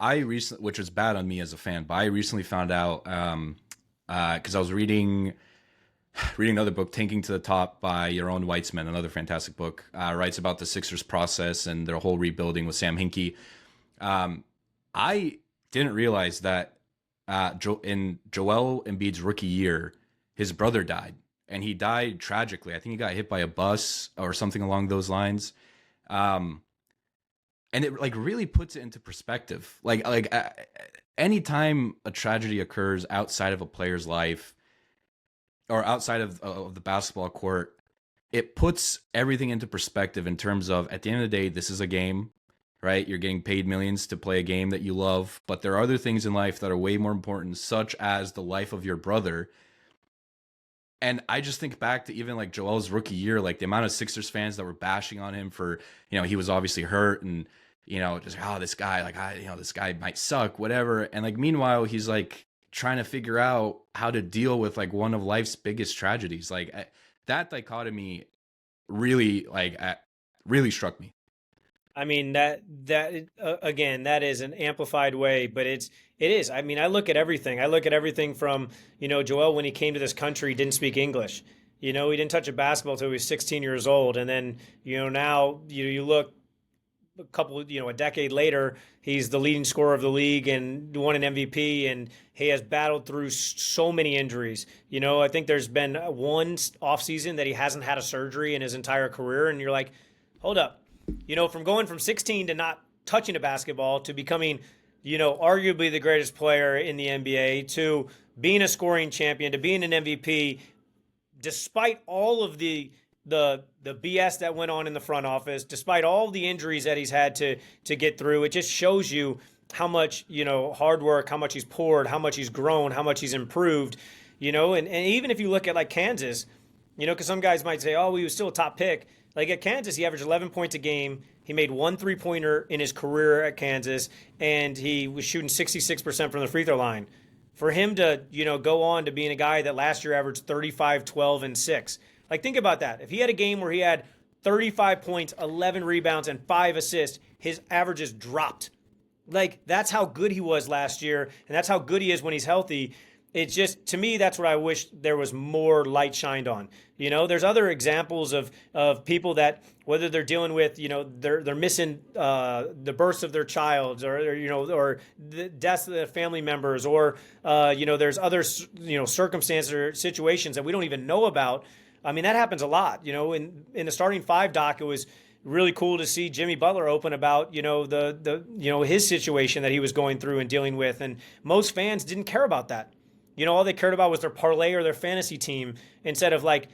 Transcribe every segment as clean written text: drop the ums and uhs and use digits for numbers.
I recently, which was bad on me as a fan, but I recently found out because I was reading another book, Tanking to the Top by Yaron Weitzman, another fantastic book. Writes about the Sixers process and their whole rebuilding with Sam Hinkie. Um, I didn't realize that in Joel Embiid's rookie year, his brother died, and he died tragically. I think he got hit by a bus or something along those lines. Um, and it like really puts it into perspective. Anytime a tragedy occurs outside of a player's life or outside of the basketball court, it puts everything into perspective in terms of at the end of the day, this is a game, right? You're getting paid millions to play a game that you love, but there are other things in life that are way more important, such as the life of your brother. And I just think back to even like Joel's rookie year, like the amount of Sixers fans that were bashing on him for, he was obviously hurt and, just, oh, this guy, this guy might suck, whatever. And like, meanwhile, he's like trying to figure out how to deal with like one of life's biggest tragedies. That dichotomy really, really struck me. I mean again, that is an amplified way, but it is. I mean, I look at everything. I look at everything from, Joel, when he came to this country, didn't speak English. He didn't touch a basketball until he was 16 years old, and then now you look a decade later, he's the leading scorer of the league and won an MVP, and he has battled through so many injuries. I think there's been one offseason that he hasn't had a surgery in his entire career, and you're like, hold up, from going from 16 to not touching a basketball to becoming, arguably the greatest player in the NBA to being a scoring champion to being an MVP, despite all of the BS that went on in the front office, despite all the injuries that he's had to get through. It just shows you how much, hard work, how much he's poured, how much he's grown, how much he's improved, and even if you look at like Kansas, because some guys might say, oh, he was still a top pick. Like at Kansas, he averaged 11 points a game. He made one three-pointer in his career at Kansas, and he was shooting 66% from the free throw line. For him to, go on to being a guy that last year averaged 35, 12, and 6. Like, think about that. If he had a game where he had 35 points, 11 rebounds, and 5 assists, his averages dropped. Like, that's how good he was last year, and that's how good he is when he's healthy. It's just, to me, that's what I wish there was more light shined on. There's other examples of people that, whether they're dealing with, they're missing the births of their child, or the deaths of their family members, or, there's other, circumstances or situations that we don't even know about. I mean, that happens a lot. In the starting five doc, it was really cool to see Jimmy Butler open about, his situation that he was going through and dealing with. And most fans didn't care about that. All they cared about was their parlay or their fantasy team instead of like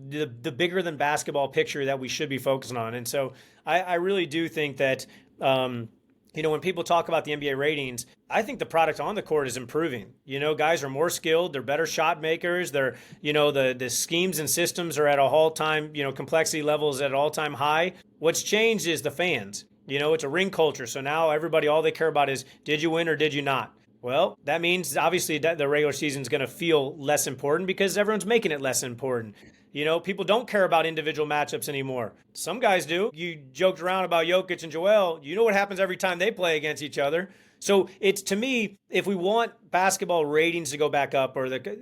the bigger than basketball picture that we should be focusing on. And so I really do think that, when people talk about the NBA ratings, I think the product on the court is improving. Guys are more skilled. They're better shot makers. They're, the schemes and systems are at a all-time, complexity levels at an all-time high. What's changed is the fans. It's a ring culture. So now everybody, all they care about is, did you win or did you not? Well, that means obviously that the regular season is going to feel less important because everyone's making it less important. People don't care about individual matchups anymore. Some guys do. You joked around about Jokic and Joel. You know what happens every time they play against each other. So it's, to me, if we want basketball ratings to go back up,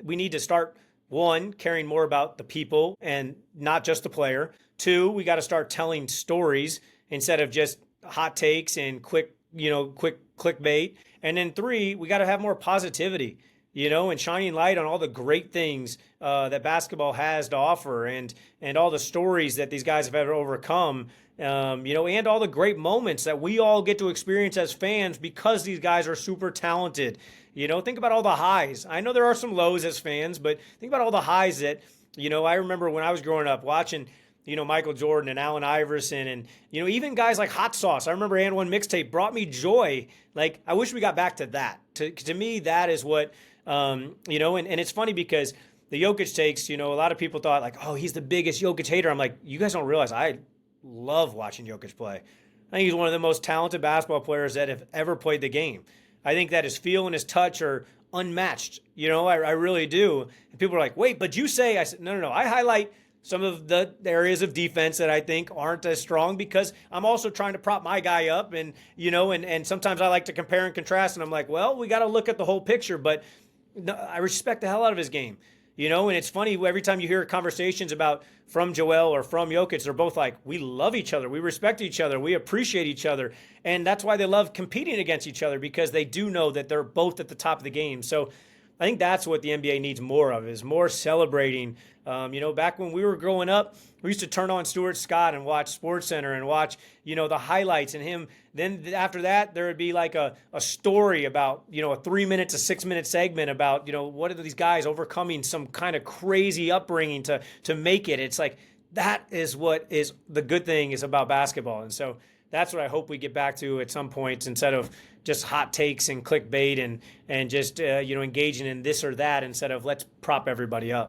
we need to start, one, caring more about the people and not just the player. Two, we got to start telling stories instead of just hot takes and quick clickbait. And then three, we got to have more positivity, and shining light on all the great things that basketball has to offer, and all the stories that these guys have had to overcome, and all the great moments that we all get to experience as fans because these guys are super talented. Think about all the highs. I know there are some lows as fans, but think about all the highs that, I remember when I was growing up watching, Michael Jordan and Allen Iverson and, even guys like Hot Sauce. I remember And One Mixtape brought me joy. Like, I wish we got back to that. To me, that is what, and it's funny because the Jokic takes, a lot of people thought like, oh, he's the biggest Jokic hater. I'm like, you guys don't realize I love watching Jokic play. I think he's one of the most talented basketball players that have ever played the game. I think that his feel and his touch are unmatched. I really do. And people are like, wait, but you say, I said, no. I highlight some of the areas of defense that I think aren't as strong, because I'm also trying to prop my guy up, and and sometimes I like to compare and contrast, and I'm like, well, we got to look at the whole picture. But no, I respect the hell out of his game. And it's funny every time you hear conversations about from Joel or from Jokic, they're both like, we love each other, we respect each other, we appreciate each other. And that's why they love competing against each other, because they do know that they're both at the top of the game. So I think that's what the NBA needs more of, is more celebrating. Back when we were growing up, we used to turn on Stuart Scott and watch SportsCenter and watch, the highlights and him. Then after that, there would be like a story about, a 3 minute to 6 minute segment about, what are these guys overcoming some kind of crazy upbringing to make it. It's like, that is what is the good thing is about basketball. And so that's what I hope we get back to at some point, instead of just hot takes and clickbait and just engaging in this or that, instead of let's prop everybody up.